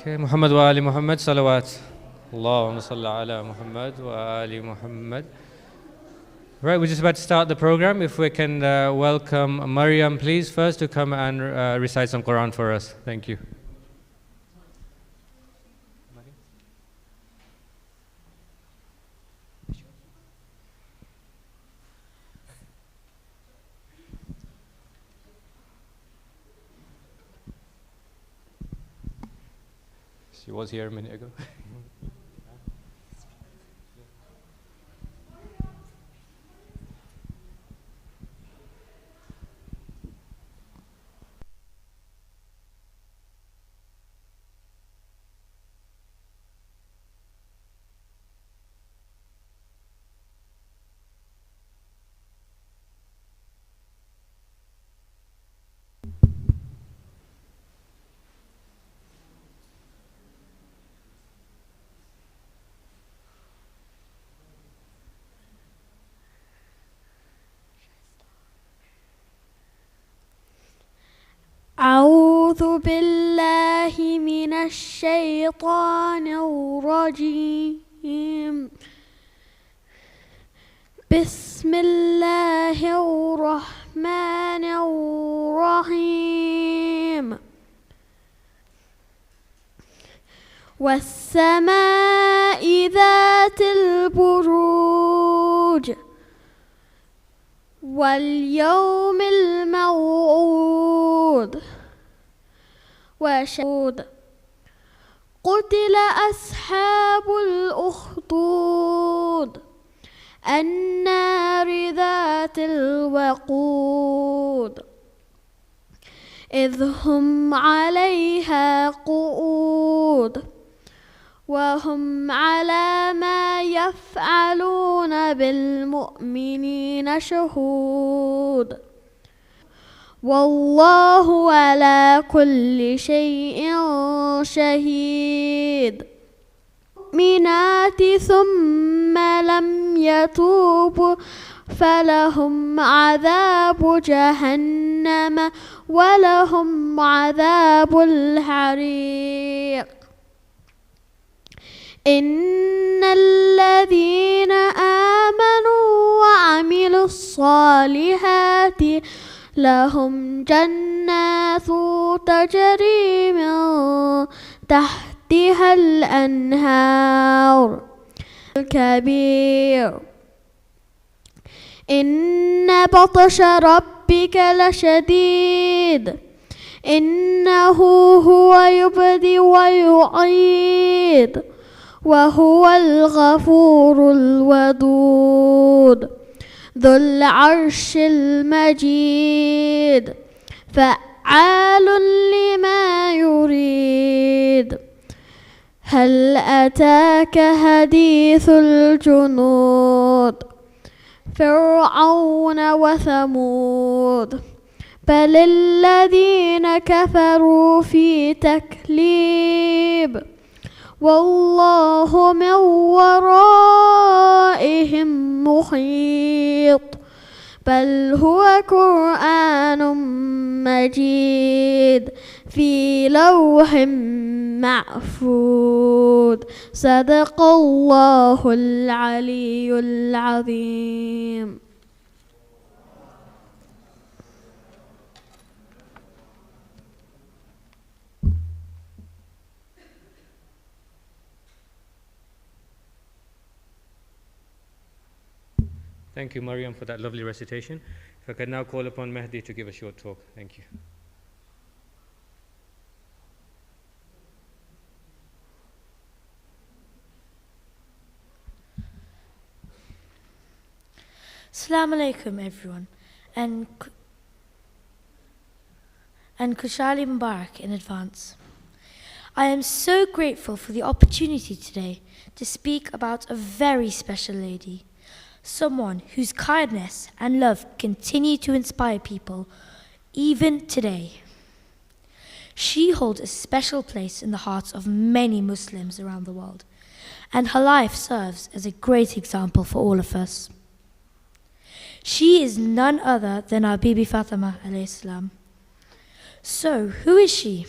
Okay, Muhammad wa ali Muhammad, salawat. Allahumma salli ala Muhammad wa ali Muhammad. Right, we're just about to start the program. If we can welcome Maryam, please, first to come and recite some Quran for us. Thank you. She was here a minute ago. أعوذ بالله من الشيطان الرجيم. بسم الله الرحمن الرحيم. والسماء ذات البروج واليوم الموعود وشهود. قتل أصحاب الأخدود النار ذات الوقود إذ هم عليها قعود وهم على ما يفعلون بالمؤمنين شهود والله على كل شيء شهيد. المؤمنات ثم لم يتوبوا فلهم عذاب جهنم ولهم عذاب الحريق. إن الذين آمنوا وعملوا الصالحات لهم جنات تجري من تحتها الأنهار الكبير. إن بطش ربك لشديد إنه هو يبدئ ويعيد وهو الغفور الودود ذو العرش المجيد فعال لما يريد. هل أتاك حديث الجنود فرعون وثمود بل الذين كفروا في تكذيب والله من ورائهم محيط. بل هو قرآن مجيد في لوح محفوظ. صدق الله العلي العظيم. Thank you, Maryam, for that lovely recitation. If I can now call upon Mehdi to give a short talk. Thank you. Assalamu alaikum everyone and Kushali Mubarak in advance. I am so grateful for the opportunity today to speak about a very special lady, someone whose kindness and love continue to inspire people even today. She holds a special place in the hearts of many Muslims around the world, and her life serves as a great example for all of us. She is none other than our Bibi Fatima alayhi salam. So, who is she?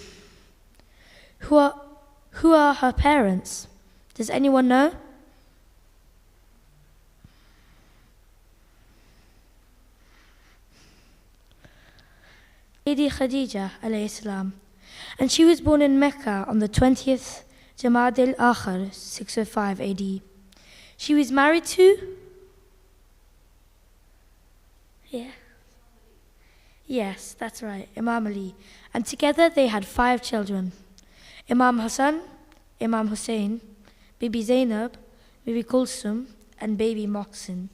Who are her parents? Does anyone know? Lady Khadija alayhi salam, and she was born in Mecca on the 20th Jamad al-Akhir 605 AD. She was married to? Yeah. Yes, that's right, Imam Ali. And together they had 5 children. Imam Hassan, Imam Hussein, Bibi Zainab, Bibi Kulsum, and Baby Mohsin.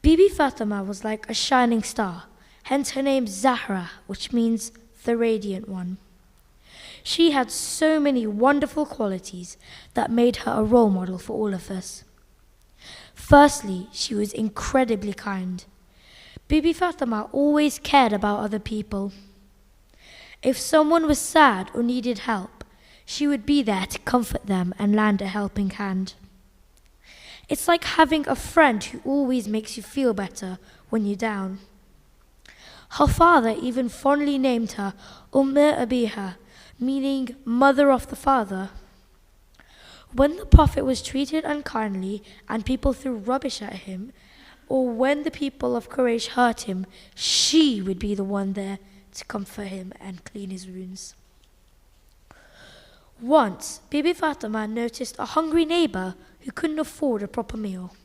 Bibi Fatima was like a shining star, hence her name Zahra, which means the radiant one. She had so many wonderful qualities that made her a role model for all of us. Firstly, she was incredibly kind. Bibi Fatima always cared about other people. If someone was sad or needed help, she would be there to comfort them and lend a helping hand. It's like having a friend who always makes you feel better when you're down. Her father even fondly named her Abiha, meaning mother of the father. When the Prophet was treated unkindly and people threw rubbish at him, or when the people of Quraysh hurt him, she would be the one there to comfort him and clean his wounds. Once, Bibi Fatima noticed a hungry neighbor who couldn't afford a proper meal.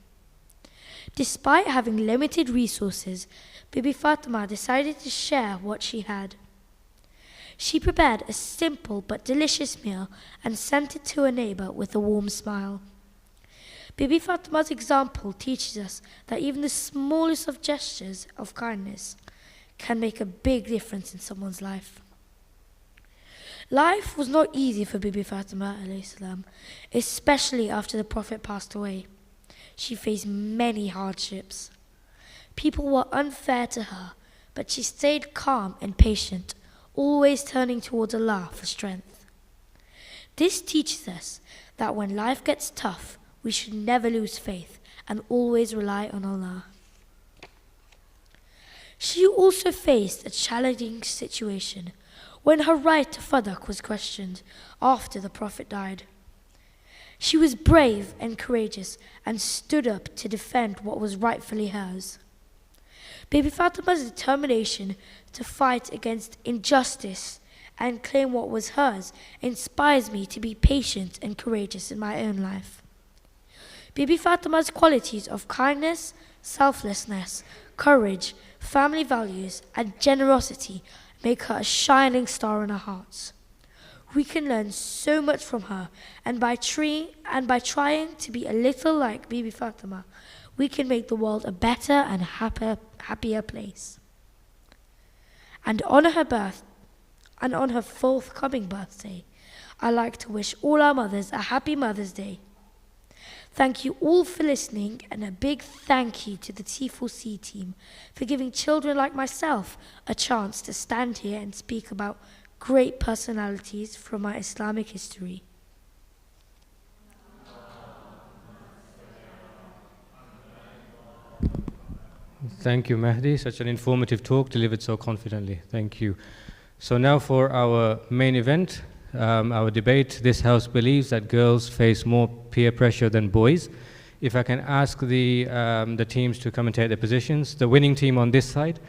Despite having limited resources, Bibi Fatima decided to share what she had. She prepared a simple but delicious meal and sent it to her neighbor with a warm smile. Bibi Fatima's example teaches us that even the smallest of gestures of kindness can make a big difference in someone's life. Life was not easy for Bibi Fatima alayhi salam, especially after the Prophet passed away. She faced many hardships. People were unfair to her, but she stayed calm and patient, always turning towards Allah for strength. This teaches us that when life gets tough, we should never lose faith and always rely on Allah. She also faced a challenging situation when her right to Fadak was questioned after the Prophet died. She was brave and courageous and stood up to defend what was rightfully hers. Bibi Fatima's determination to fight against injustice and claim what was hers inspires me to be patient and courageous in my own life. Bibi Fatima's qualities of kindness, selflessness, courage, family values, and generosity make her a shining star in our hearts. We can learn so much from her, and by trying to be a little like Bibi Fatima, we can make the world a better and happier place. And on her forthcoming birthday, I'd like to wish all our mothers a happy Mother's Day. Thank you all for listening, and a big thank you to the T4C team for giving children like myself a chance to stand here and speak about great personalities from our Islamic history. Thank you, Mahdi. Such an informative talk delivered so confidently. Thank you. So now for our main event, our debate. This house believes that girls face more peer pressure than boys. If I can ask the teams to come and take their positions. The winning team on this side.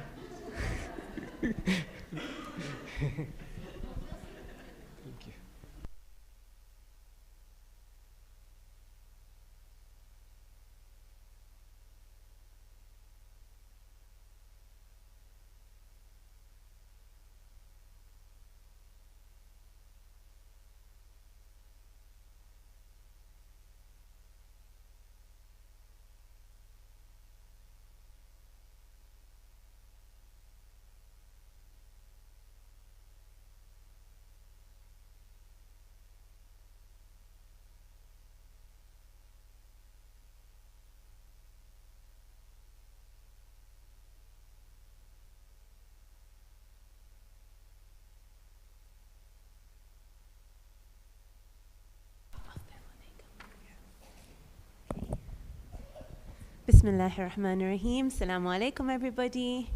Bismillahir Rahmanir Rahim. Assalamu alaikum, everybody.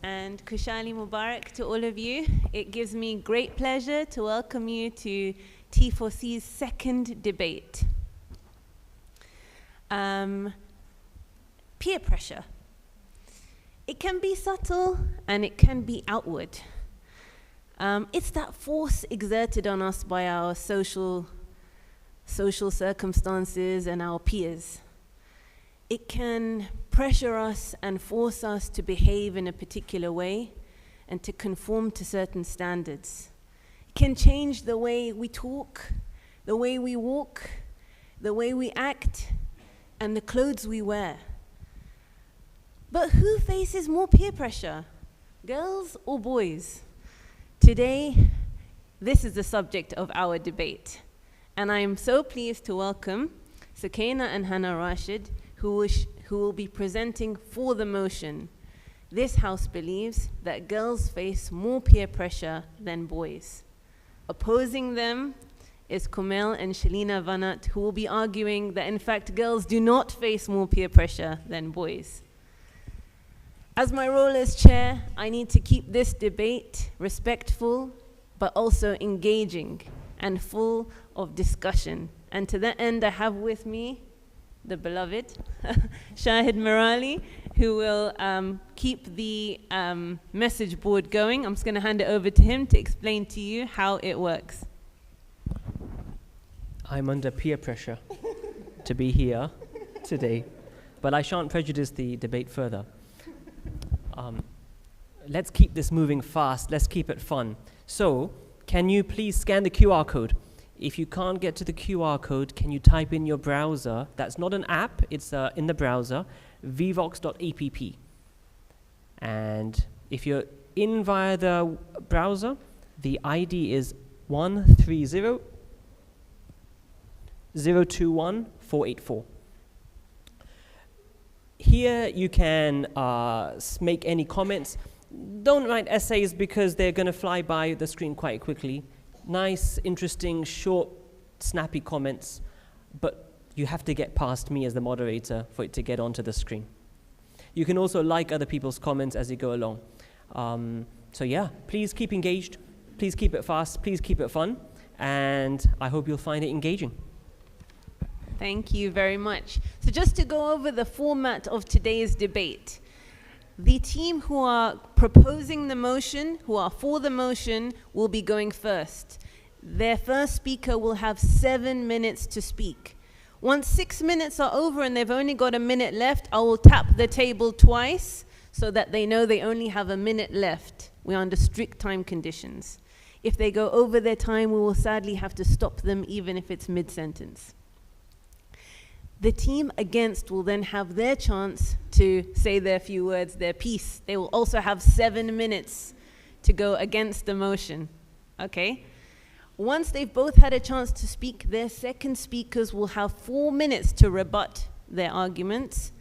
and Kushali Mubarak to all of you. It gives me great pleasure to welcome you to T4C's second debate. Peer pressure. It can be subtle and it can be outward. It's that force exerted on us by our social circumstances and our peers. It can pressure us and force us to behave in a particular way and to conform to certain standards. It can change the way we talk, the way we walk, the way we act, and the clothes we wear. But who faces more peer pressure, girls or boys? Today, this is the subject of our debate. And I am so pleased to welcome Sukaina and Hannah Rashid, who will be presenting for the motion. This house believes that girls face more peer pressure than boys. Opposing them is Kumel and Shalina Vanat, who will be arguing that in fact girls do not face more peer pressure than boys. As my role as chair, I need to keep this debate respectful, but also engaging and full of discussion. And to that end, I have with me the beloved Shahid Mirali, who will keep the message board going. I'm just going to hand it over to him to explain to you how it works. I'm under peer pressure to be here today, but I shan't prejudice the debate further. Let's keep this moving fast. Let's keep it fun. So, can you please scan the QR code? If you can't get to the QR code, can you type in your browser? That's not an app, it's in the browser, vvox.app. And if you're in via the browser, the ID is 130-021-484. Here you can make any comments. Don't write essays because they're going to fly by the screen quite quickly. Nice, interesting, short, snappy comments, but you have to get past me as the moderator for it to get onto the screen. You can also like other people's comments as you go along. So yeah, please keep engaged, please keep it fast, please keep it fun, and I hope you'll find it engaging. Thank you very much. So just to go over the format of today's debate, the team who are proposing the motion, who are for the motion, will be going first. Their first speaker will have 7 minutes to speak. Once 6 minutes are over and they've only got a minute left, I will tap the table twice so that they know they only have a minute left. We're under strict time conditions. If they go over their time, we will sadly have to stop them even if it's mid-sentence. The team against will then have their chance to say their few words, their piece. They will also have 7 minutes to go against the motion, okay? Once they've both had a chance to speak, their second speakers will have 4 minutes to rebut their arguments,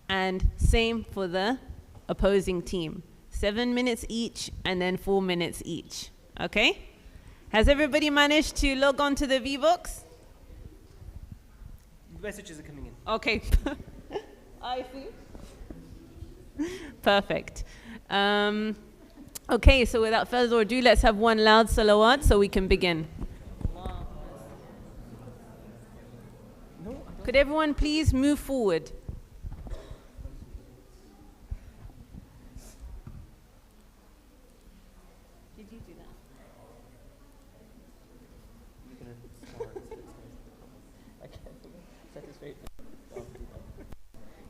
and same for the opposing team. 7 minutes each, and then 4 minutes each, okay? Has everybody managed to log on to the VVox? Messages are coming in. Okay. I see. Perfect. Okay, so without further ado, let's have one loud salawat so we can begin. Could everyone please move forward? Did you do that?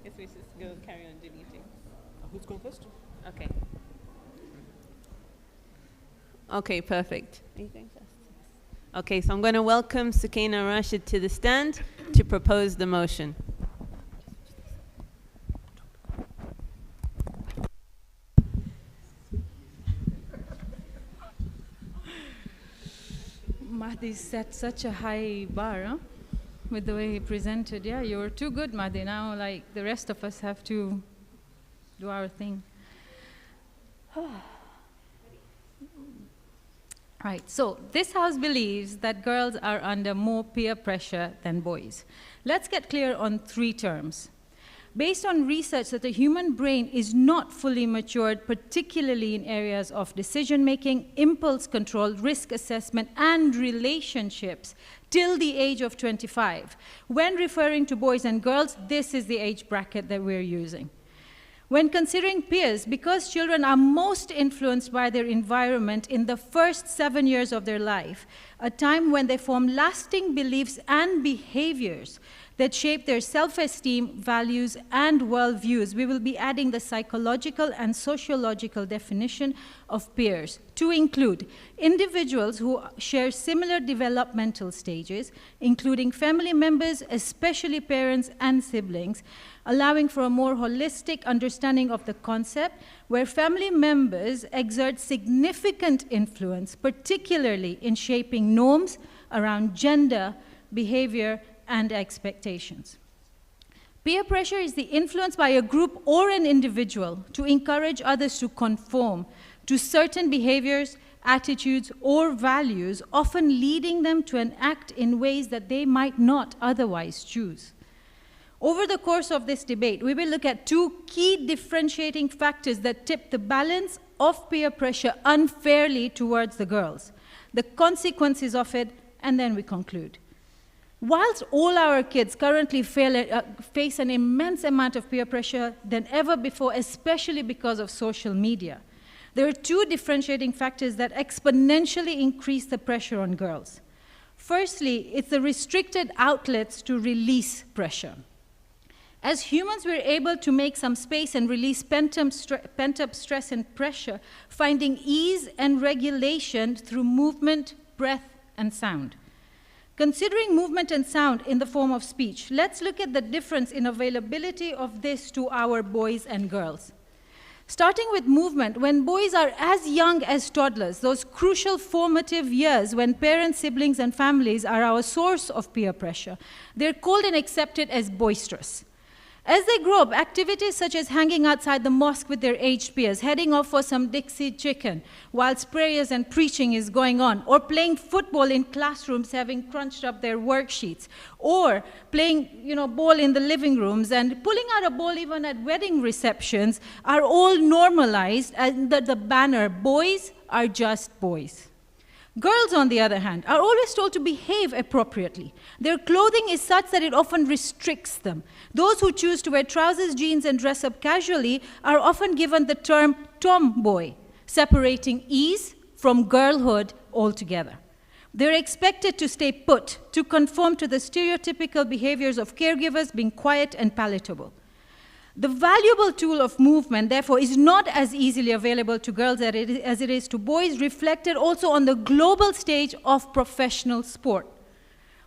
Yes, we just go carry on deleting. Who's going first? Okay. Okay, perfect. Are you going first? Okay, so I'm going to welcome Sukaina Rashid to the stand to propose the motion. Mahdi set such a high bar, huh? With the way he presented. Yeah, you were too good, Mahdi. Now, like, the rest of us have to do our thing. Right, so this house believes that girls are under more peer pressure than boys. Let's get clear on 3 terms. based on research that the human brain is not fully matured, particularly in areas of decision-making, impulse control, risk assessment, and relationships, till the age of 25. When referring to boys and girls, this is the age bracket that we're using. When considering peers, because children are most influenced by their environment in the first 7 years of their life, a time when they form lasting beliefs and behaviors that shape their self-esteem, values, and worldviews, we will be adding the psychological and sociological definition of peers to include individuals who share similar developmental stages, including family members, especially parents and siblings, allowing for a more holistic understanding of the concept, where family members exert significant influence, particularly in shaping norms around gender, behavior, and expectations. Peer pressure is the influence by a group or an individual to encourage others to conform to certain behaviors, attitudes, or values, often leading them to act in ways that they might not otherwise choose. Over the course of this debate, we will look at two key differentiating factors that tip the balance of peer pressure unfairly towards the girls, the consequences of it, and then we conclude. Whilst all our kids currently face an immense amount of peer pressure than ever before, especially because of social media, there are two differentiating factors that exponentially increase the pressure on girls. Firstly, it's the restricted outlets to release pressure. As humans, we're able to make some space and release pent-up stress and pressure, finding ease and regulation through movement, breath, and sound. Considering movement and sound in the form of speech, let's look at the difference in availability of this to our boys and girls. Starting with movement, when boys are as young as toddlers, those crucial formative years when parents, siblings, and families are our source of peer pressure, they're called and accepted as boisterous. As they grow up, activities such as hanging outside the mosque with their aged peers, heading off for some Dixie chicken whilst prayers and preaching is going on, or playing football in classrooms having crunched up their worksheets, or playing ball in the living rooms and pulling out a ball even at wedding receptions are all normalized under the banner, boys are just boys. Girls, on the other hand, are always told to behave appropriately. Their clothing is such that it often restricts them. Those who choose to wear trousers, jeans, and dress up casually are often given the term tomboy, separating ease from girlhood altogether. They're expected to stay put, to conform to the stereotypical behaviors of caregivers, being quiet and palatable. The valuable tool of movement, therefore, is not as easily available to girls as it is to boys, reflected also on the global stage of professional sport.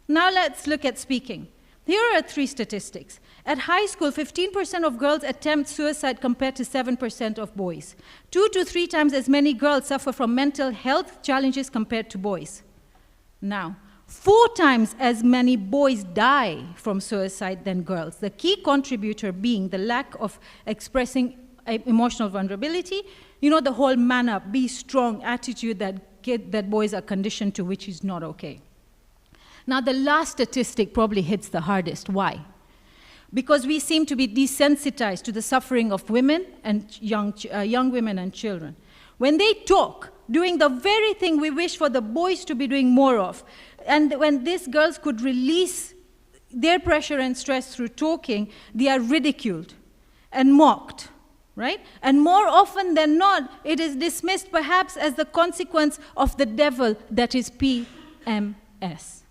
Now let's look at speaking. Here are three statistics. At high school, 15% of girls attempt suicide compared to 7% of boys. 2 to 3 times as many girls suffer from mental health challenges compared to boys. Now, 4 times as many boys die from suicide than girls, the key contributor being the lack of expressing emotional vulnerability, the whole man up, be strong attitude that boys are conditioned to, which is not okay. Now, the last statistic probably hits the hardest. Why? Because we seem to be desensitized to the suffering of women and young women and children. When they talk, doing the very thing we wish for the boys to be doing more of, and when these girls could release their pressure and stress through talking, they are ridiculed and mocked, right? And more often than not, it is dismissed perhaps as the consequence of the devil that is PMS.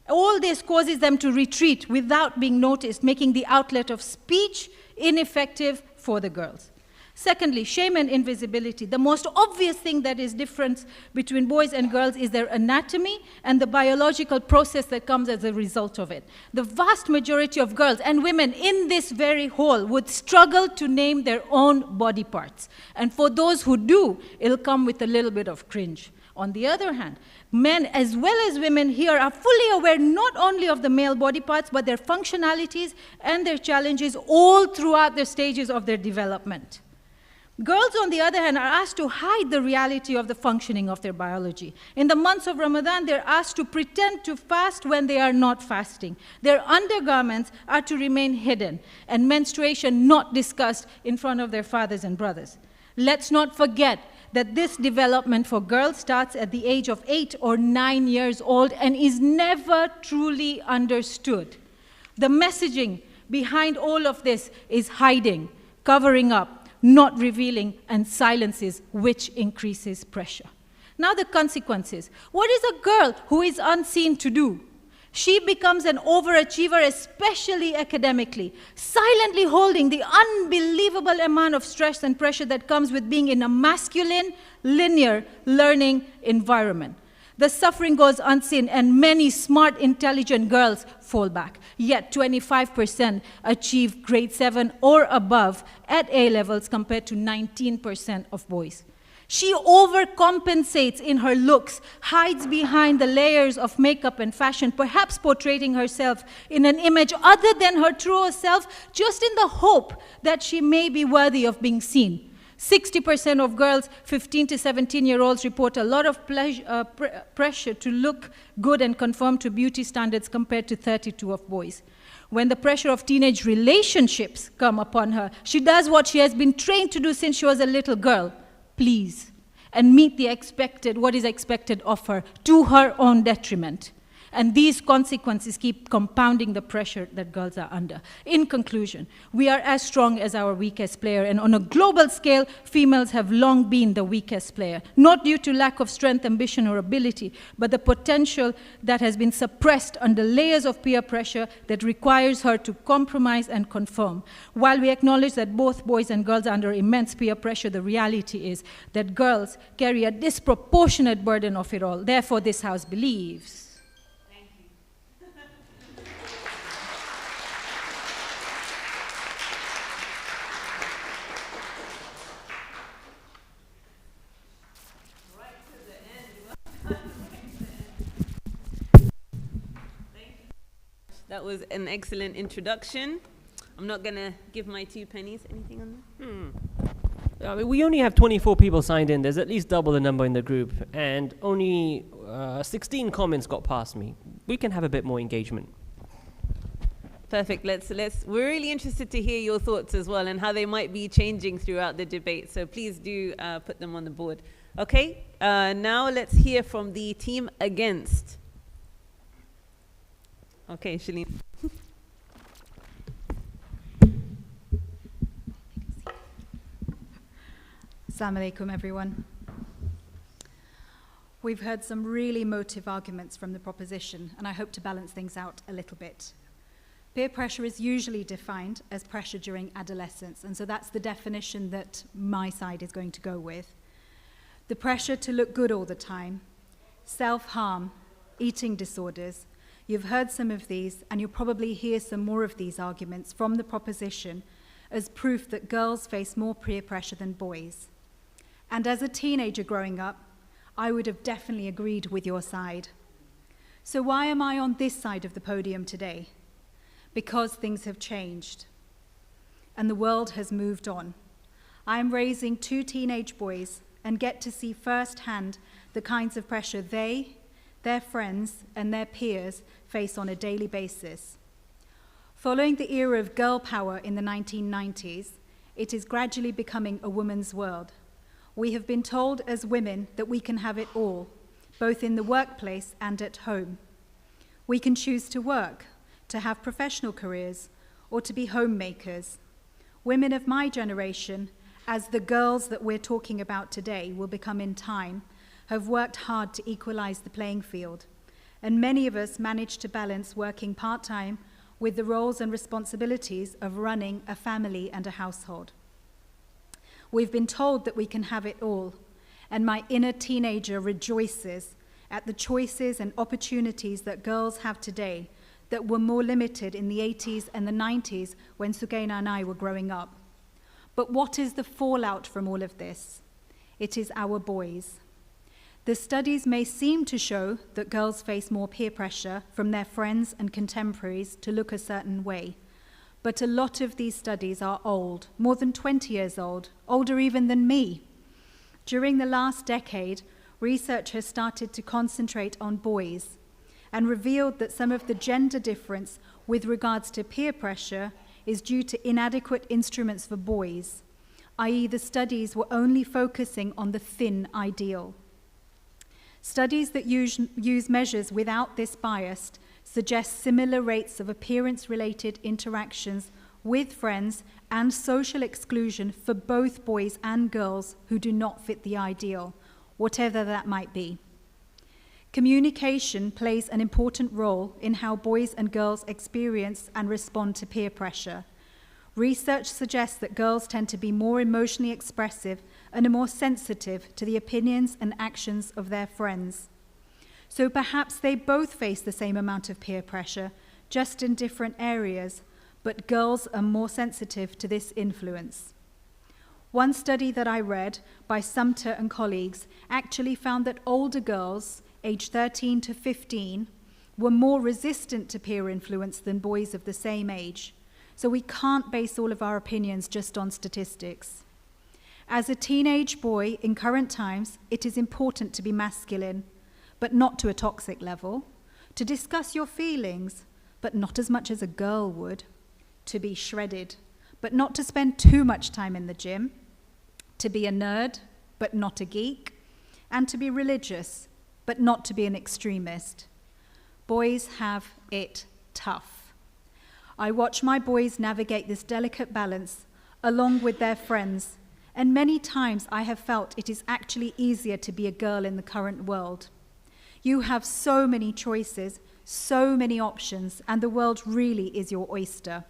All this causes them to retreat without being noticed, making the outlet of speech ineffective for the girls. Secondly, shame and invisibility. The most obvious thing that is different between boys and girls is their anatomy and the biological process that comes as a result of it. The vast majority of girls and women in this very hall would struggle to name their own body parts. And for those who do, it'll come with a little bit of cringe. On the other hand, men as well as women here are fully aware not only of the male body parts, but their functionalities and their challenges all throughout the stages of their development. Girls, on the other hand, are asked to hide the reality of the functioning of their biology. In the months of Ramadan, they're asked to pretend to fast when they are not fasting. Their undergarments are to remain hidden, and menstruation not discussed in front of their fathers and brothers. Let's not forget that this development for girls starts at the age of 8 or 9 years old and is never truly understood. The messaging behind all of this is hiding, covering up, not revealing, and silences, which increases pressure. Now the consequences. What is a girl who is unseen to do? She becomes an overachiever, especially academically, silently holding the unbelievable amount of stress and pressure that comes with being in a masculine, linear learning environment. The suffering goes unseen, and many smart, intelligent girls fall back. Yet 25% achieve grade 7 or above at A levels compared to 19% of boys. She overcompensates in her looks, hides behind the layers of makeup and fashion, perhaps portraying herself in an image other than her true self, just in the hope that she may be worthy of being seen. 60% of girls, 15 to 17-year-olds, report a lot of pressure to look good and conform to beauty standards compared to 32% of boys. When the pressure of teenage relationships come upon her, she does what she has been trained to do since she was a little girl: please, and meet what is expected of her, to her own detriment. And these consequences keep compounding the pressure that girls are under. In conclusion, we are as strong as our weakest player, and on a global scale, females have long been the weakest player, not due to lack of strength, ambition, or ability, but the potential that has been suppressed under layers of peer pressure that requires her to compromise and conform. While we acknowledge that both boys and girls are under immense peer pressure, the reality is that girls carry a disproportionate burden of it all. Therefore, this House believes. That was an excellent introduction. I'm not going to give my 2 pennies. Anything on that? I mean, we only have 24 people signed in. There's at least double the number in the group, and only 16 comments got past me. We can have a bit more engagement. Perfect. We're really interested to hear your thoughts as well, and how they might be changing throughout the debate. So please do put them on the board. Okay. Now let's hear from the team against. Okay, Shalene. Assalamu alaikum, everyone. We've heard some really emotive arguments from the proposition, and I hope to balance things out a little bit. Peer pressure is usually defined as pressure during adolescence, and so that's the definition that my side is going to go with. The pressure to look good all the time, self-harm, eating disorders. You've heard some of these, and you'll probably hear some more of these arguments from the proposition as proof that girls face more peer pressure than boys. And as a teenager growing up, I would have definitely agreed with your side. So why am I on this side of the podium today? Because things have changed, and the world has moved on. I am raising 2 teenage boys and get to see firsthand the kinds of pressure they, their friends, and their peers face on a daily basis. Following the era of girl power in the 1990s, it is gradually becoming a woman's world. We have been told as women that we can have it all, both in the workplace and at home. We can choose to work, to have professional careers, or to be homemakers. Women of my generation, as the girls that we're talking about today will become in time, have worked hard to equalize the playing field, and many of us managed to balance working part-time with the roles and responsibilities of running a family and a household. We've been told that we can have it all, and my inner teenager rejoices at the choices and opportunities that girls have today that were more limited in the 80s and the 90s when Sukaina and I were growing up. But what is the fallout from all of this? It is our boys. The studies may seem to show that girls face more peer pressure from their friends and contemporaries to look a certain way, but a lot of these studies are old, more than 20 years old, older even than me. During the last decade, research has started to concentrate on boys and revealed that some of the gender difference with regards to peer pressure is due to inadequate instruments for boys, i.e. the studies were only focusing on the thin ideal. Studies that use measures without this bias suggest similar rates of appearance-related interactions with friends and social exclusion for both boys and girls who do not fit the ideal, whatever that might be. Communication plays an important role in how boys and girls experience and respond to peer pressure. Research suggests that girls tend to be more emotionally expressive and are more sensitive to the opinions and actions of their friends. So perhaps they both face the same amount of peer pressure, just in different areas, but girls are more sensitive to this influence. One study that I read by Sumter and colleagues actually found that older girls, aged 13 to 15, were more resistant to peer influence than boys of the same age. So we can't base all of our opinions just on statistics. As a teenage boy in current times, it is important to be masculine, but not to a toxic level, to discuss your feelings, but not as much as a girl would, to be shredded, but not to spend too much time in the gym, to be a nerd, but not a geek, and to be religious, but not to be an extremist. Boys have it tough. I watch my boys navigate this delicate balance along with their friends, and many times I have felt it is actually easier to be a girl in the current world. You have so many choices, so many options, and the world really is your oyster.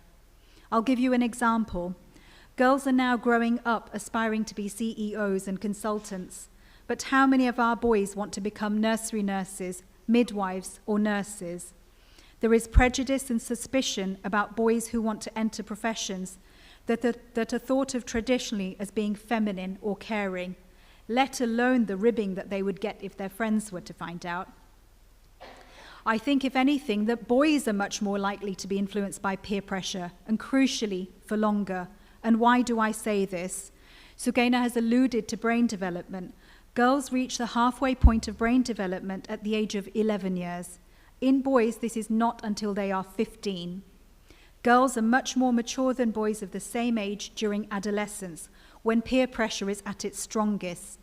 I'll give you an example. Girls are now growing up aspiring to be CEOs and consultants, but how many of our boys want to become nursery nurses, midwives, or nurses? There is prejudice and suspicion about boys who want to enter professions that are thought of traditionally as being feminine or caring, let alone the ribbing that they would get if their friends were to find out. I think, if anything, that boys are much more likely to be influenced by peer pressure, and crucially, for longer. And why do I say this? Sugaina has alluded to brain development. Girls reach the halfway point of brain development at the age of 11 years. In boys, this is not until they are 15. Girls are much more mature than boys of the same age during adolescence, when peer pressure is at its strongest.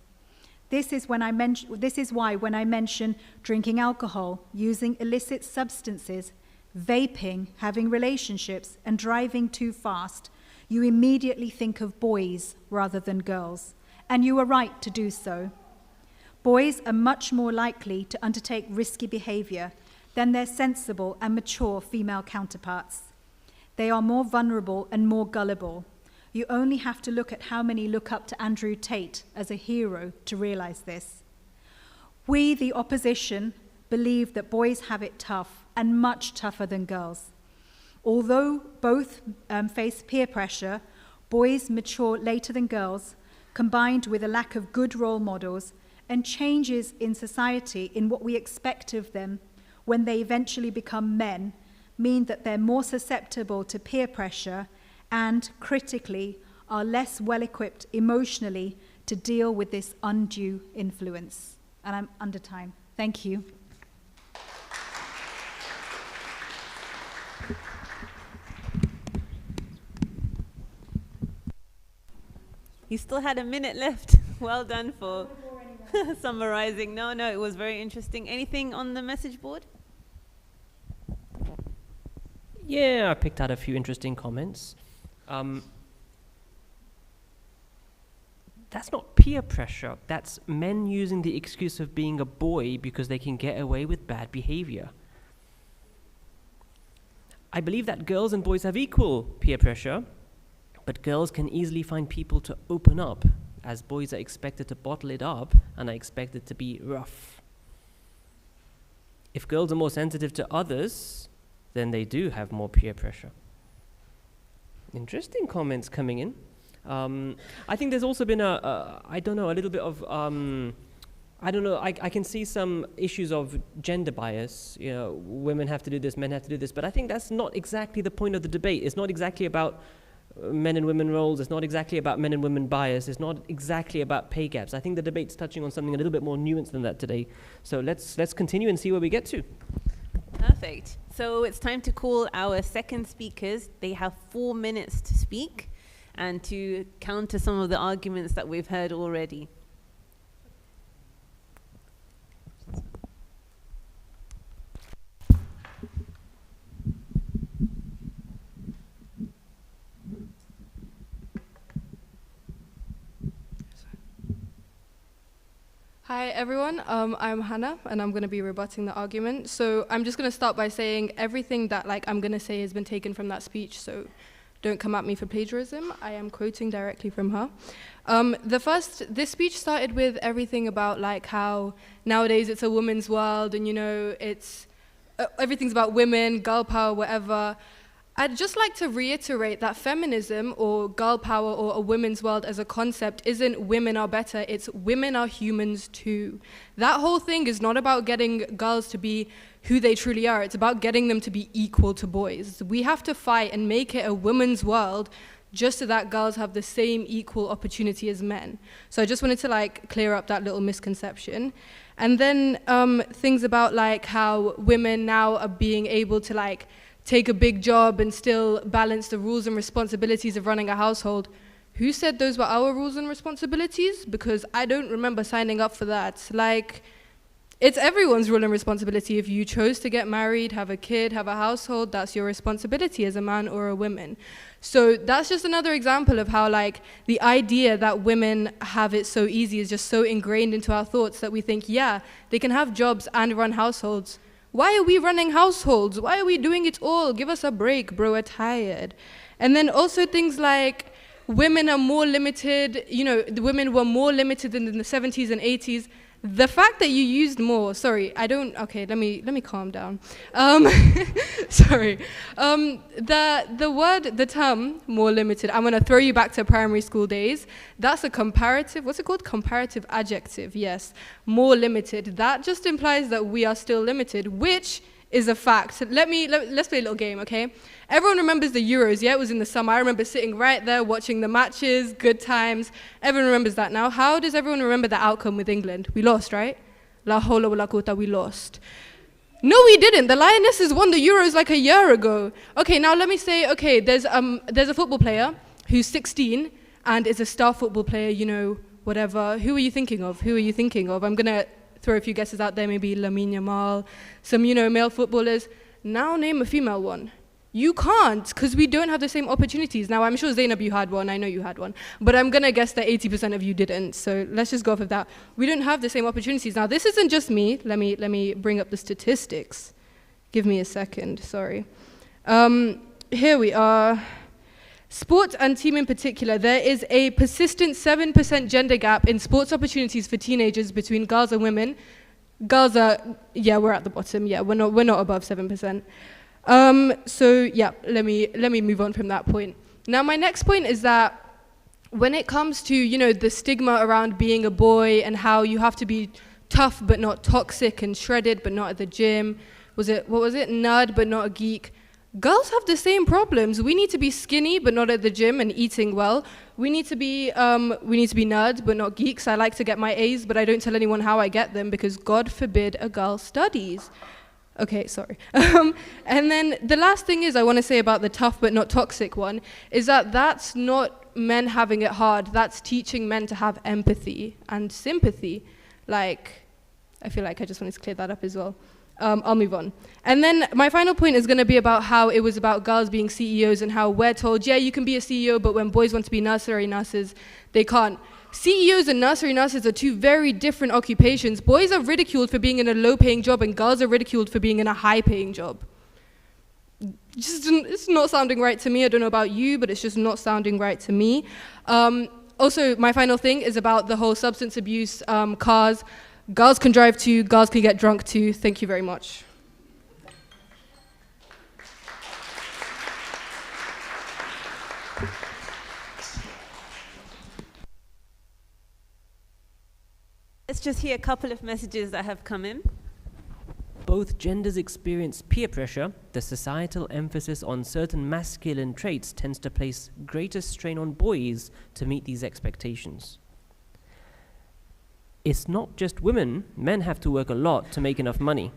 This is why when I mention drinking alcohol, using illicit substances, vaping, having relationships, and driving too fast, you immediately think of boys rather than girls. And you are right to do so. Boys are much more likely to undertake risky behavior than their sensible and mature female counterparts. They are more vulnerable and more gullible. You only have to look at how many look up to Andrew Tate as a hero to realize this. We, the opposition, believe that boys have it tough and much tougher than girls. Although both face peer pressure, boys mature later than girls, combined with a lack of good role models and changes in society in what we expect of them when they eventually become men, mean that they're more susceptible to peer pressure and, critically, are less well-equipped emotionally to deal with this undue influence. And I'm under time. Thank you. You still had a minute left. Well done for summarizing. No, it was very interesting. Anything on the message board? Yeah, I picked out a few interesting comments. That's not peer pressure. That's men using the excuse of being a boy because they can get away with bad behavior. I believe that girls and boys have equal peer pressure, but girls can easily find people to open up, as boys are expected to bottle it up and are expected to be rough. If girls are more sensitive to others, then they do have more peer pressure. Interesting comments coming in. I think there's also been a little bit of, I don't know, I can see some issues of gender bias. You know, women have to do this, men have to do this, but I think that's not exactly the point of the debate. It's not exactly about men and women roles. It's not exactly about men and women bias. It's not exactly about pay gaps. I think the debate's touching on something a little bit more nuanced than that today. So let's continue and see where we get to. Perfect. So it's time to call our second speakers. They have 4 minutes to speak and to counter some of the arguments that we've heard already. Hi everyone, I'm Hannah and I'm going to be rebutting the argument. So I'm just going to start by saying everything that I'm going to say has been taken from that speech, so don't come at me for plagiarism. I am quoting directly from her. This speech started with everything about how nowadays it's a woman's world and it's everything's about women, girl power, whatever. I'd just like to reiterate that feminism or girl power or a women's world as a concept isn't women are better, it's women are humans too. That whole thing is not about getting girls to be who they truly are, it's about getting them to be equal to boys. We have to fight and make it a women's world just so that girls have the same equal opportunity as men. So I just wanted to clear up that little misconception. And then things about how women now are being able to take a big job and still balance the rules and responsibilities of running a household. Who said those were our rules and responsibilities? Because I don't remember signing up for that. It's everyone's rule and responsibility. If you chose to get married, have a kid, have a household, that's your responsibility as a man or a woman. So that's just another example of how the idea that women have it so easy is just so ingrained into our thoughts that we think, yeah, they can have jobs and run households. Why are we running households? Why are we doing it all? Give us a break, bro, we're tired. And then also things like women are more limited, the women were more limited in the 70s and 80s. The fact that you used more, okay, let me calm down. Sorry. The term more limited, I'm gonna throw you back to primary school days. That's a comparative, what's it called? Comparative adjective, yes. More limited, that just implies that we are still limited, which is a fact. Let's play a little game, okay? Everyone remembers the Euros, yeah? It was in the summer. I remember sitting right there watching the matches, good times. Everyone remembers that now. How does everyone remember the outcome with England? We lost, right? La hawla wa la quwwata, we lost. No, we didn't. The Lionesses won the Euros a year ago. Okay, now let me say, okay, there's a football player who's 16 and is a star football player, whatever. Who are you thinking of? I'm gonna throw a few guesses out there, maybe Lamine Yamal, some, male footballers. Now name a female one. You can't, because we don't have the same opportunities. Now, I'm sure Zainab, you had one, I know you had one, but I'm gonna guess that 80% of you didn't, so let's just go off of that. We don't have the same opportunities. Now, this isn't just me. Let me bring up the statistics. Give me a second, sorry. Here we are. Sports and team in particular, there is a persistent 7% gender gap in sports opportunities for teenagers between girls and women. Girls are, we're at the bottom. Yeah, we're not above 7%. So yeah, let me move on from that point. Now, my next point is that when it comes to the stigma around being a boy and how you have to be tough but not toxic and shredded but not at the gym, nerd but not a geek. Girls have the same problems. We need to be skinny but not at the gym and eating well. We need to be nerds but not geeks. I like to get my A's, but I don't tell anyone how I get them because God forbid a girl studies. Okay, sorry. And then the last thing I want to say about the tough but not toxic one is that that's not men having it hard. That's teaching men to have empathy and sympathy. I feel like I just wanted to clear that up as well. I'll move on. And then my final point is going to be about how it was about girls being CEOs and how we're told, yeah, you can be a CEO, but when boys want to be nursery nurses, they can't. CEOs and nursery nurses are two very different occupations. Boys are ridiculed for being in a low-paying job and girls are ridiculed for being in a high-paying job. It's not sounding right to me. I don't know about you, but it's just not sounding right to me. Also, my final thing is about the whole substance abuse, cars. Girls can drive too, girls can get drunk too. Thank you very much. Let's just hear a couple of messages that have come in. Both genders experience peer pressure. The societal emphasis on certain masculine traits tends to place greater strain on boys to meet these expectations. It's not just women. Men have to work a lot to make enough money.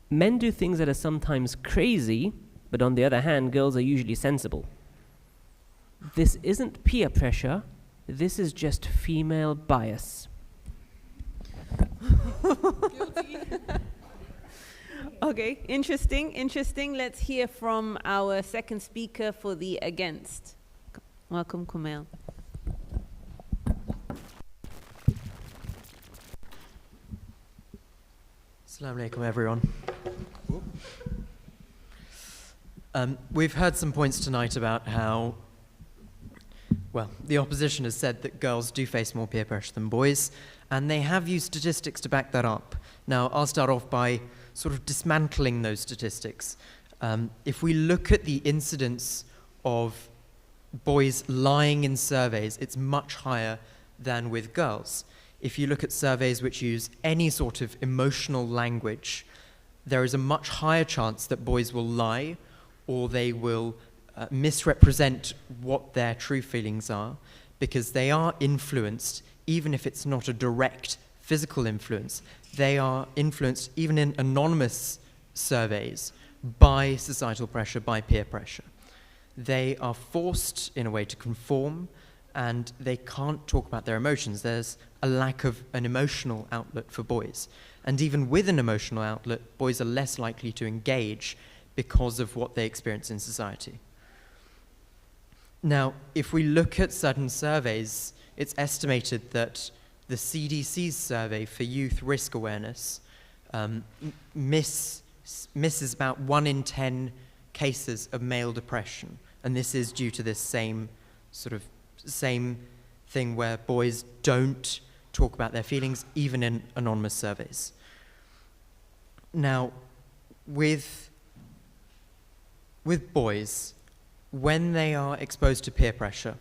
Men do things that are sometimes crazy, but on the other hand, girls are usually sensible. This isn't peer pressure. This is just female bias. Okay, interesting. Let's hear from our second speaker for the against. Welcome, Kumail. Assalamu alaikum, everyone. We've heard some points tonight about how, well, the opposition has said that girls do face more peer pressure than boys, and they have used statistics to back that up. Now, I'll start off by sort of dismantling those statistics. If we look at the incidence of boys lying in surveys, it's much higher than with girls. If you look at surveys which use any sort of emotional language, there is a much higher chance that boys will lie or they will misrepresent what their true feelings are, because they are influenced, even if it's not a direct physical influence, they are influenced even in anonymous surveys by societal pressure, by peer pressure. They are forced in a way to conform, and they can't talk about their emotions. There's a lack of an emotional outlet for boys. And even with an emotional outlet, boys are less likely to engage because of what they experience in society. Now, if we look at certain surveys, it's estimated that the CDC's survey for youth risk awareness misses about 1 in 10 cases of male depression. And this is due to this same thing where boys don't talk about their feelings, even in anonymous surveys. Now, with boys, when they are exposed to peer pressure,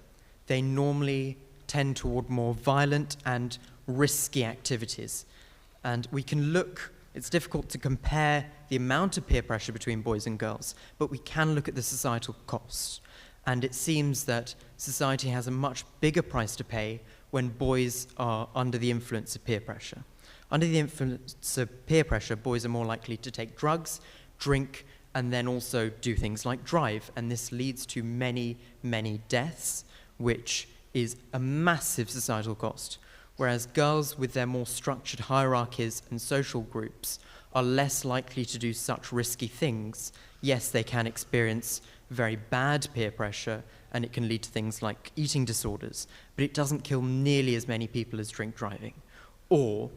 they normally tend toward more violent and risky activities. And we can look, it's difficult to compare the amount of peer pressure between boys and girls, but we can look at the societal cost. And it seems that society has a much bigger price to pay when boys are under the influence of peer pressure. Under the influence of peer pressure, boys are more likely to take drugs, drink, and then also do things like drive. And this leads to many, many deaths, which is a massive societal cost. Whereas girls with their more structured hierarchies and social groups are less likely to do such risky things. Yes, they can experience very bad peer pressure, and it can lead to things like eating disorders, but it doesn't kill nearly as many people as drink driving, or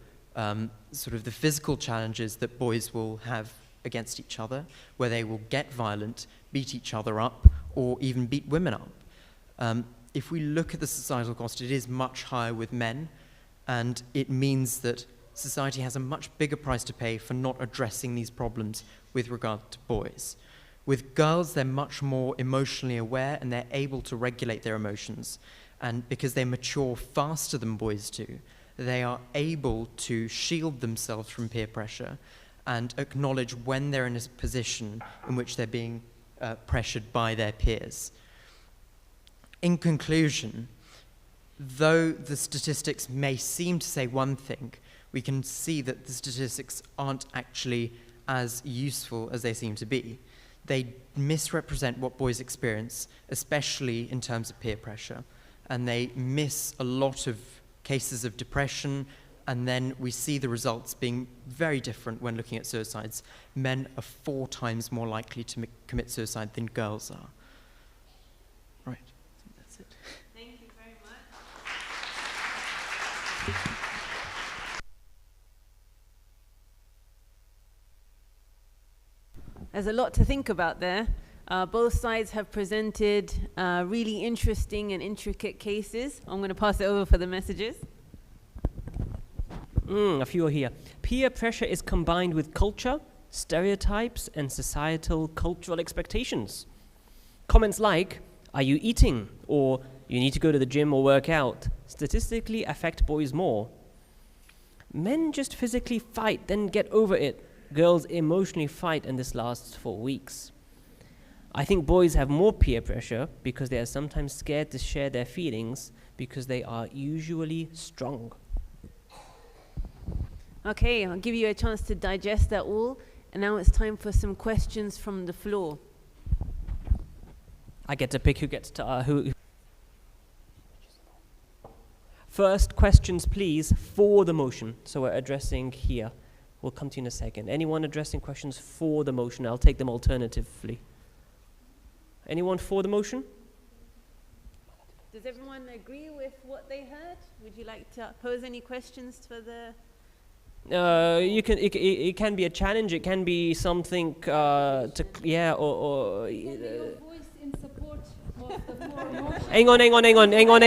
sort of the physical challenges that boys will have against each other, where they will get violent, beat each other up, or even beat women up. If we look at the societal cost, it is much higher with men, and it means that society has a much bigger price to pay for not addressing these problems with regard to boys. With girls, they're much more emotionally aware, and they're able to regulate their emotions. And because they mature faster than boys do, they are able to shield themselves from peer pressure and acknowledge when they're in a position in which they're being pressured by their peers. In conclusion, though the statistics may seem to say one thing, we can see that the statistics aren't actually as useful as they seem to be. They misrepresent what boys experience, especially in terms of peer pressure, and they miss a lot of cases of depression, and then we see the results being very different when looking at suicides. Men are 4 times more likely to commit suicide than girls are. Right, I think that's it. Thank you very much. There's a lot to think about there. Both sides have presented really interesting and intricate cases. I'm going to pass it over for the messages. A few are here. Peer pressure is combined with culture, stereotypes, and societal cultural expectations. Comments like, "Are you eating?" or "You need to go to the gym or work out," statistically affect boys more. Men just physically fight, then get over it. Girls emotionally fight, and this lasts for weeks. I think boys have more peer pressure because they are sometimes scared to share their feelings because they are usually strong. Okay, I'll give you a chance to digest that all. And now it's time for some questions from the floor. I get to pick who gets to who. First, questions, please, for the motion. So we're addressing here. We'll come to you in a second. Anyone addressing questions for the motion? I'll take them alternatively. Anyone for the motion? Does everyone agree with what they heard? Would you like to pose any questions for the... It can be a challenge. It can be something or Your voice in support of the poor motion. Hang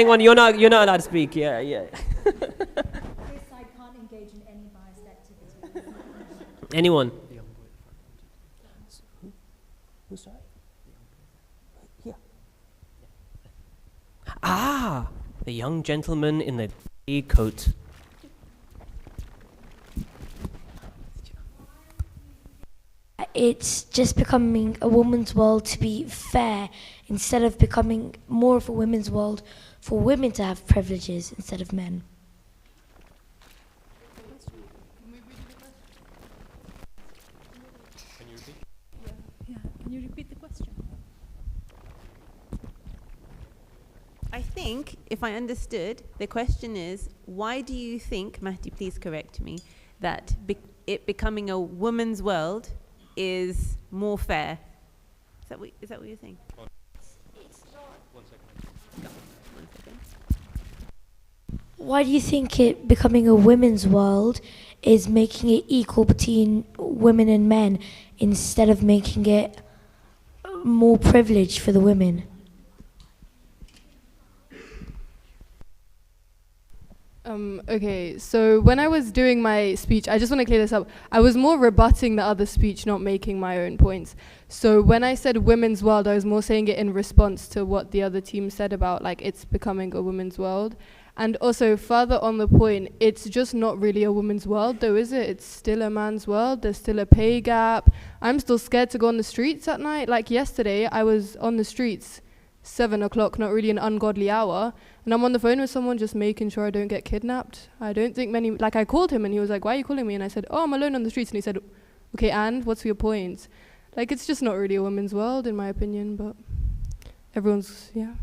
on. You're not allowed to speak. Yeah. This side can't engage in any biased activity. Anyone? Who's sorry? Here. Ah, the young gentleman in the grey coat. It's just becoming a woman's world to be fair instead of becoming more of a women's world for women to have privileges instead of men. Can you repeat the question? I think, if I understood, the question is, why do you think, Mahdi, please correct me, that it becoming a woman's world is more fair? Is that what you're saying? One second. Why do you think it becoming a women's world is making it equal between women and men instead of making it more privileged for the women? Okay, so when I was doing my speech, I just want to clear this up. I was more rebutting the other speech, not making my own points. So when I said women's world, I was more saying it in response to what the other team said about, like, it's becoming a women's world. And also, further on the point, it's just not really a woman's world, though, is it? It's still a man's world. There's still a pay gap. I'm still scared to go on the streets at night. Like yesterday, I was on the streets, 7 o'clock, not really an ungodly hour, and I'm on the phone with someone just making sure I don't get kidnapped. I don't think many, like, I called him and he was like, why are you calling me? And I said, oh, I'm alone on the streets. And he said, okay, and what's your point? Like, it's just not really a women's world, in my opinion, but everyone's, yeah.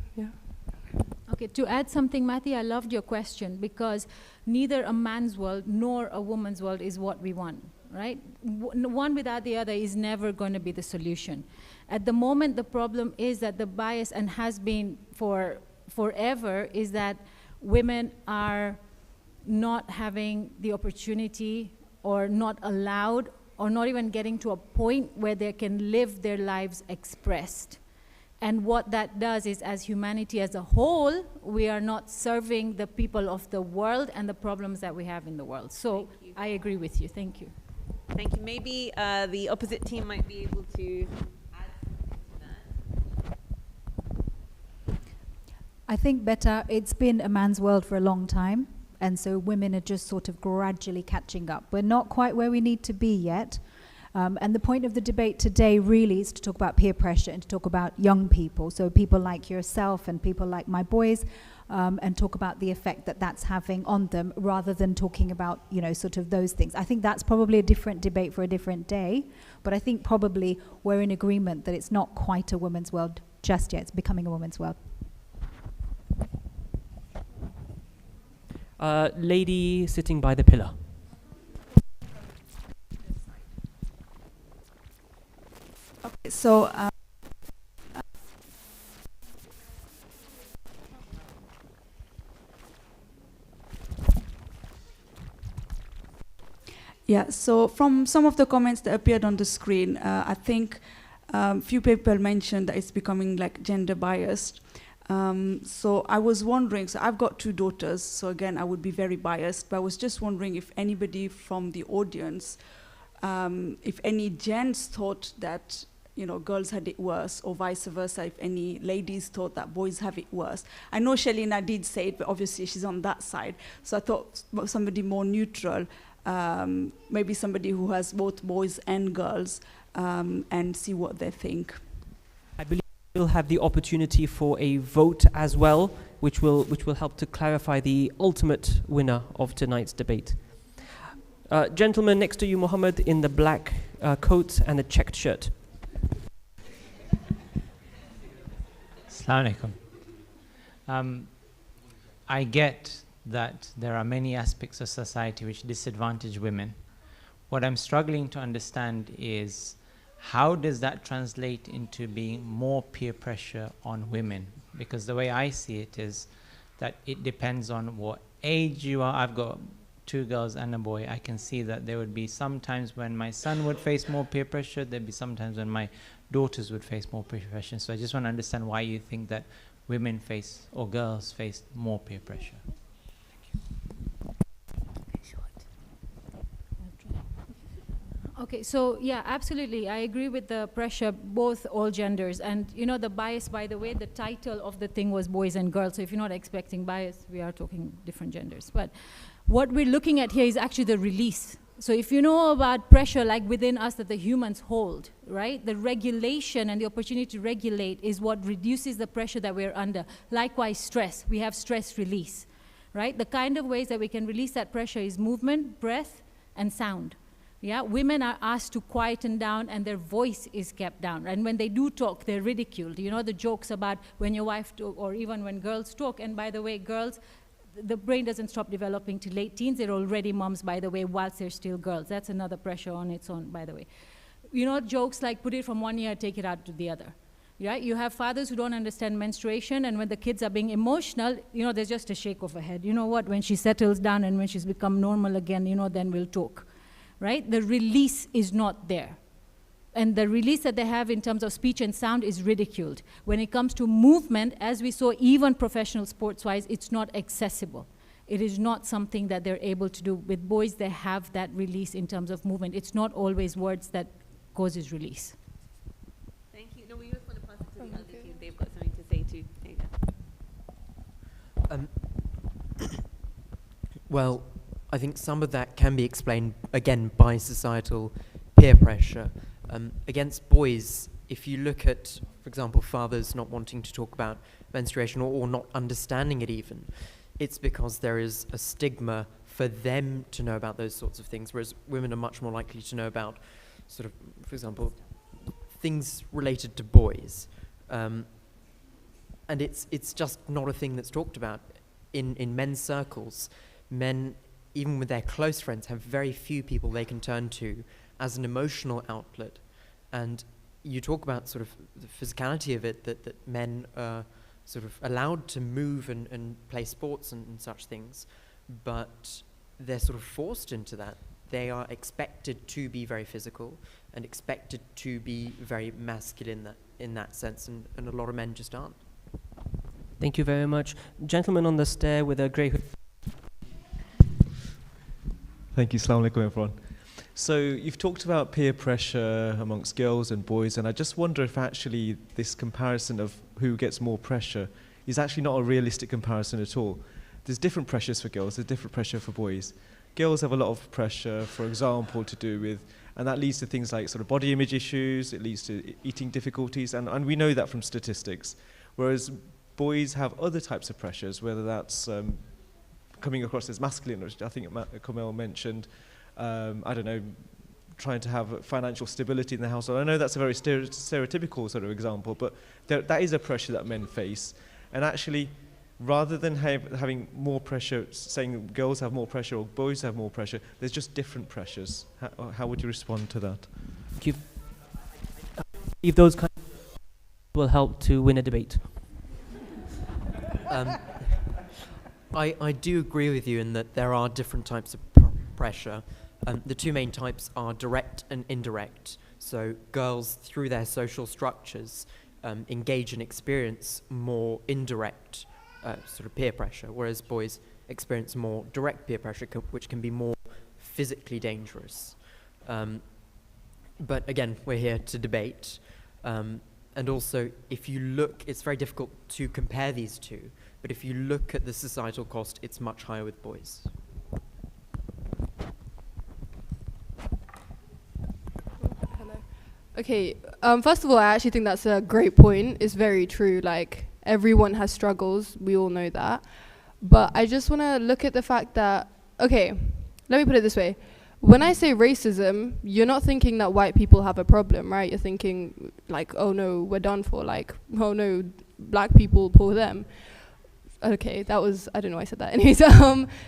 Okay, to add something, Matthew, I loved your question because neither a man's world nor a woman's world is what we want, right? One without the other is never going to be the solution. At the moment, the problem is that the bias, and has been for forever, is that women are not having the opportunity or not allowed or not even getting to a point where they can live their lives expressed. And what that does is, as humanity as a whole, we are not serving the people of the world and the problems that we have in the world. So I agree with you. Thank you. Thank you. Maybe the opposite team might be able to add something to that. I think it's been a man's world for a long time, and so women are just sort of gradually catching up. We're not quite where we need to be yet. And the point of the debate today really is to talk about peer pressure and to talk about young people, so people like yourself and people like my boys, and talk about the effect that that's having on them, rather than talking about, sort of those things. I think that's probably a different debate for a different day, but I think probably we're in agreement that it's not quite a women's world just yet. It's becoming a women's world. Lady sitting by the pillar. So, so from some of the comments that appeared on the screen, I think few people mentioned that it's becoming like gender biased. So I was wondering, so I've got 2 daughters, so again, I would be very biased, but I was just wondering if anybody from the audience, if any gents thought that girls had it worse, or vice versa, if any ladies thought that boys have it worse. I know Shelina did say it, but obviously she's on that side. So I thought somebody more neutral, maybe somebody who has both boys and girls, and see what they think. I believe we'll have the opportunity for a vote as well, which will help to clarify the ultimate winner of tonight's debate. Gentleman next to you, Mohammed, in the black coat and the checked shirt. Assalamu alaikum. I get that there are many aspects of society which disadvantage women. What I'm struggling to understand is how does that translate into being more peer pressure on women? Because the way I see it is that it depends on what age you are. I've got 2 girls and a boy. I can see that there would be some times when my son would face more peer pressure. There'd be some times when my daughters would face more peer pressure. So I just want to understand why you think that women face, or girls face, more peer pressure. Okay, so yeah, absolutely. I agree with the pressure, both all genders. And the bias, by the way, the title of the thing was boys and girls. So if you're not expecting bias, we are talking different genders. But what we're looking at here is actually the release. So if you know about pressure like within us that the humans hold, right? The regulation and the opportunity to regulate is what reduces the pressure that we're under. Likewise, stress. We have stress release, right? The kind of ways that we can release that pressure is movement, breath, and sound. Yeah, women are asked to quieten down and their voice is kept down. And when they do talk, they're ridiculed. The jokes about when your wife talk, or even when girls talk. And by the way, girls, the brain doesn't stop developing till late teens. They're already moms, by the way, whilst they're still girls. That's another pressure on its own, by the way. Jokes like put it from one ear, take it out to the other. Right? You have fathers who don't understand menstruation, and when the kids are being emotional, there's just a shake of a head. You know what? When she settles down and when she's become normal again, then we'll talk. Right? The release is not there. And the release that they have in terms of speech and sound is ridiculed. When it comes to movement, as we saw, even professional sports-wise, it's not accessible. It is not something that they're able to do. With boys, they have that release in terms of movement. It's not always words that causes release. Thank you. No, we just want to pass it to the other team. They've got something to say too. There you go. Well, I think some of that can be explained, again, by societal peer pressure. Against boys, if you look at, for example, fathers not wanting to talk about menstruation or not understanding it even, it's because there is a stigma for them to know about those sorts of things, whereas women are much more likely to know about, sort of, for example, things related to boys. And it's just not a thing that's talked about. In men's circles, men, even with their close friends, have very few people they can turn to as an emotional outlet. And you talk about sort of the physicality of it, that men are sort of allowed to move and play sports and such things, but they're sort of forced into that. They are expected to be very physical and expected to be very masculine in that sense, and a lot of men just aren't. Thank you very much. Gentleman on the stair with a grey hood. Thank you. Assalamu alaikum, everyone. So you've talked about peer pressure amongst girls and boys, and I just wonder if actually this comparison of who gets more pressure is actually not a realistic comparison at all. There's different pressures for girls, there's different pressure for boys. Girls have a lot of pressure, for example, to do with, and that leads to things like sort of body image issues, it leads to eating difficulties, and we know that from statistics. Whereas boys have other types of pressures, whether that's coming across as masculine, which I think Kamel mentioned, I don't know, trying to have financial stability in the household. I know that's a very stereotypical sort of example, but that is a pressure that men face. And actually, rather than having more pressure, saying girls have more pressure or boys have more pressure, there's just different pressures. How would you respond to that? If those kind of will help to win a debate. I do agree with you in that there are different types of pressure. The two main types are direct and indirect. So girls, through their social structures, engage and experience more indirect sort of peer pressure, whereas boys experience more direct peer pressure, which can be more physically dangerous. But again, we're here to debate. And also, if you look, it's very difficult to compare these two, but if you look at the societal cost, it's much higher with boys. Okay, first of all, I actually think that's a great point. It's very true. Like, everyone has struggles. We all know that. But I just want to look at the fact that, okay, let me put it this way. When I say racism, you're not thinking that white people have a problem, right? You're thinking, like, oh no, we're done for. Like, oh no, black people, poor them. Okay, that was, I don't know why I said that. Anyways,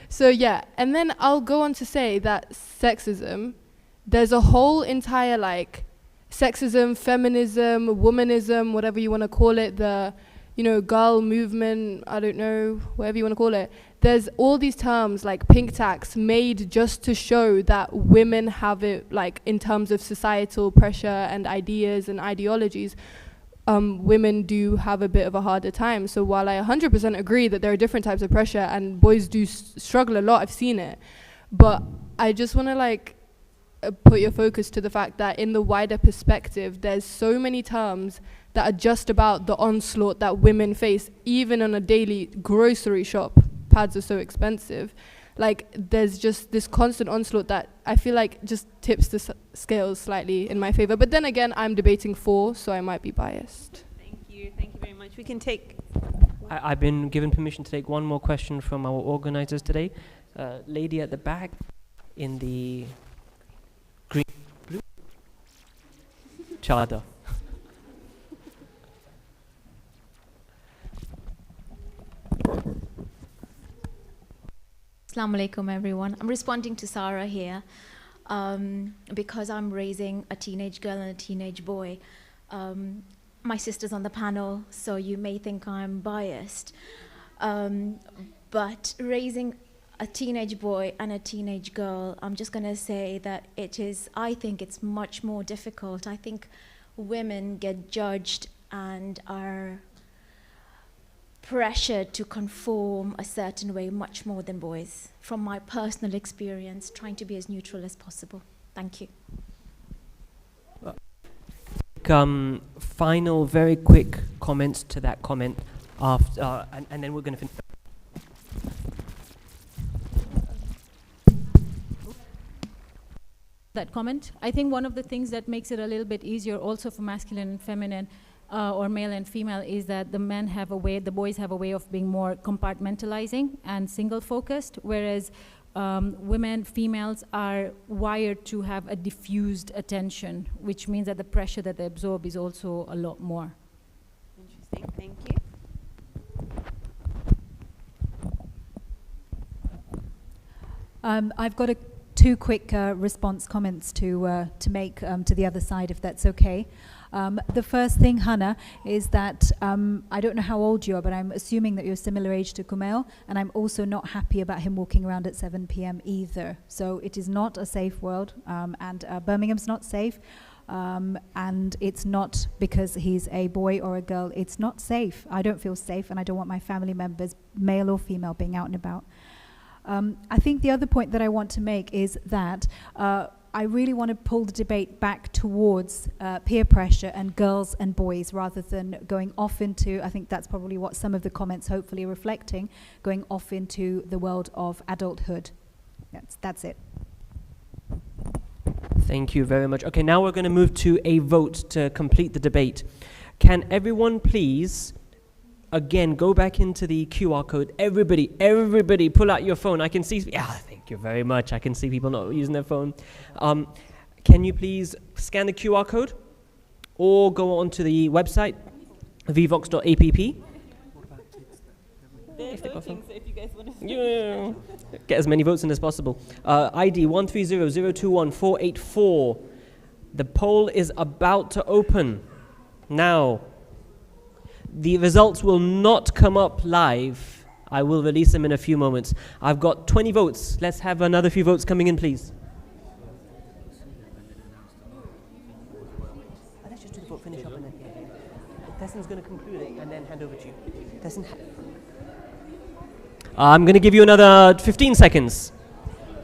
so yeah. And then I'll go on to say that sexism, there's a whole entire, like, sexism, feminism, womanism, whatever you want to call it, the, you know, girl movement, I don't know, whatever you want to call it. There's all these terms like pink tax made just to show that women have it, like, in terms of societal pressure and ideas and ideologies, women do have a bit of a harder time. So while I 100% agree that there are different types of pressure and boys do struggle a lot, I've seen it, but I just want to, like, put your focus to the fact that in the wider perspective, there's so many terms that are just about the onslaught that women face, even on a daily grocery shop. Pads are so expensive. Like, there's just this constant onslaught that I feel like just tips the scales slightly in my favor. But then again, I'm debating for, so I might be biased. Thank you very much. We can take... I've been given permission to take one more question from our organizers today. Lady at the back in the green, blue? Chadar. Assalamu alaikum, everyone. I'm responding to Sarah here because I'm raising a teenage girl and a teenage boy. My sister's on the panel, so you may think I'm biased. But raising a teenage boy and a teenage girl, I'm just going to say that I think it's much more difficult. I think women get judged and are pressured to conform a certain way much more than boys, from my personal experience, trying to be as neutral as possible. Thank you. Final, very quick comments to that comment, after, and then we're going to finish. That comment. I think one of the things that makes it a little bit easier also for masculine and feminine or male and female is that the boys have a way of being more compartmentalizing and single focused, whereas females are wired to have a diffused attention, which means that the pressure that they absorb is also a lot more. Interesting, thank you. I've got two quick response comments to make to the other side, if that's okay. The first thing, Hannah, is that I don't know how old you are, but I'm assuming that you're similar age to Kumail, and I'm also not happy about him walking around at 7 p.m. either. So it is not a safe world, and Birmingham's not safe, and it's not because he's a boy or a girl. It's not safe. I don't feel safe, and I don't want my family members, male or female, being out and about. I think the other point that I want to make is that I really want to pull the debate back towards peer pressure and girls and boys, rather than going off into, I think that's probably what some of the comments hopefully are reflecting, going off into the world of adulthood. That's it. Thank you very much. Okay, now we're going to move to a vote to complete the debate. Can everyone please, again, go back into the QR code. Everybody, pull out your phone. I can see, thank you very much. I can see people not using their phone. Can you please scan the QR code or go onto the website, vvox.app. Get as many votes in as possible. ID 130021484. The poll is about to open now. The results will not come up live. I will release them in a few moments. I've got 20 votes. Let's have another few votes coming in, please. Let's just do the vote, finish up, and then Tessen's going to conclude it and then hand over to you. Tessen, I'm going to give you another 15 seconds.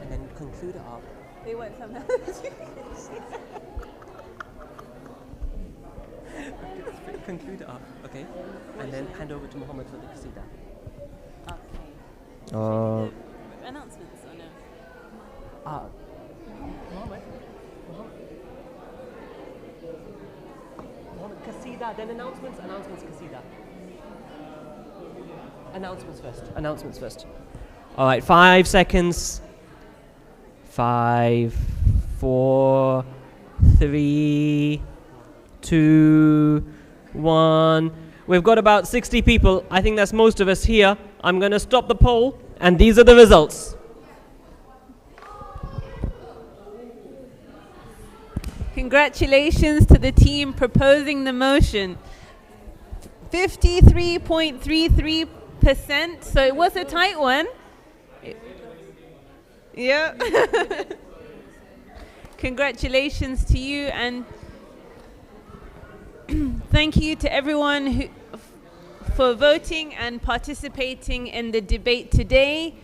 And then conclude it up. They want some conclude it up, okay? And then hand over to Muhammad for the qasida. Announcements or no? Muhammad, qasida, then announcements, qasida. Announcements first. All right, 5 seconds. 5, 4, 3, 2, 1. We've got about 60 people. I think that's most of us here. I'm going to stop the poll, and these are the results. Congratulations to the team proposing the motion. 53.33%, so it was a tight one. Yeah. Congratulations to you, and thank you to everyone for voting and participating in the debate today.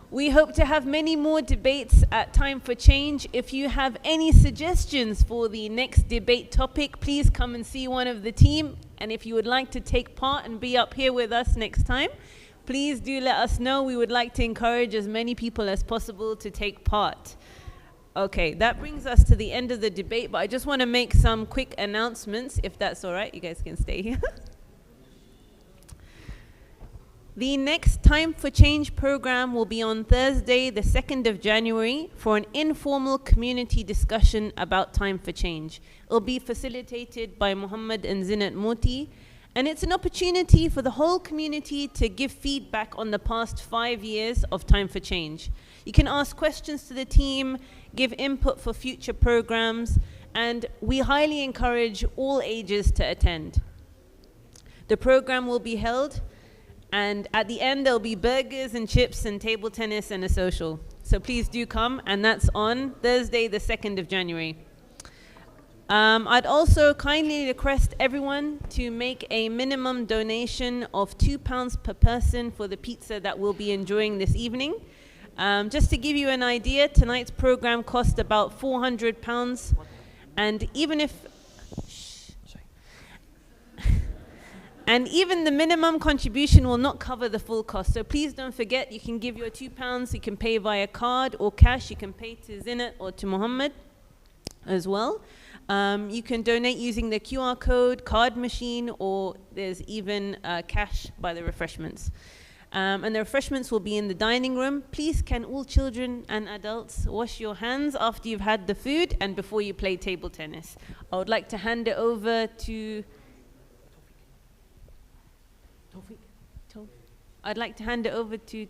We hope to have many more debates at Time for Change. If you have any suggestions for the next debate topic, please come and see one of the team. And if you would like to take part and be up here with us next time, please do let us know. We would like to encourage as many people as possible to take part. Okay, that brings us to the end of the debate, but I just want to make some quick announcements, if that's all right. You guys can stay here. The next Time for Change program will be on Thursday, the 2nd of January, for an informal community discussion about Time for Change. It will be facilitated by Muhammad and Zinat Moti, and it's an opportunity for the whole community to give feedback on the past 5 years of Time for Change. You can ask questions to the team, give input for future programs, and we highly encourage all ages to attend. The program will be held, and at the end there'll be burgers and chips and table tennis and a social. So please do come, and that's on Thursday, the 2nd of January. I'd also kindly request everyone to make a minimum donation of £2 per person for the pizza that we'll be enjoying this evening. Just to give you an idea, tonight's program cost about £400, and even the minimum contribution will not cover the full cost. So please don't forget, you can give your £2, you can pay via card or cash, you can pay to Zinat or to Muhammad as well. You can donate using the QR code, card machine, or there's even cash by the refreshments. And the refreshments will be in the dining room. Please can all children and adults wash your hands after you've had the food and before you play table tennis. I would like to hand it over to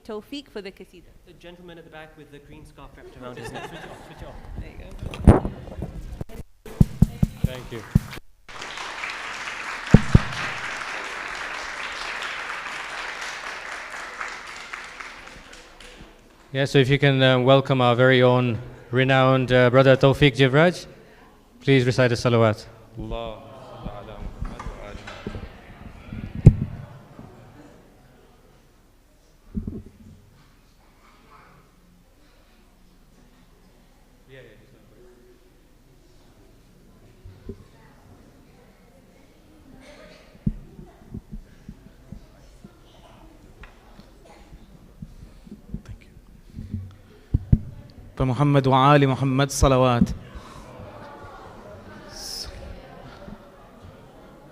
Tawfiq for the qasida. The gentleman at the back with the green scarf wrapped around his neck. Switch off. There you go. Thank you. Yeah, so if you can welcome our very own renowned brother Tawfiq Jivraj, please recite a salawat. Allah. Muhammad wa Ali Muhammad salawat.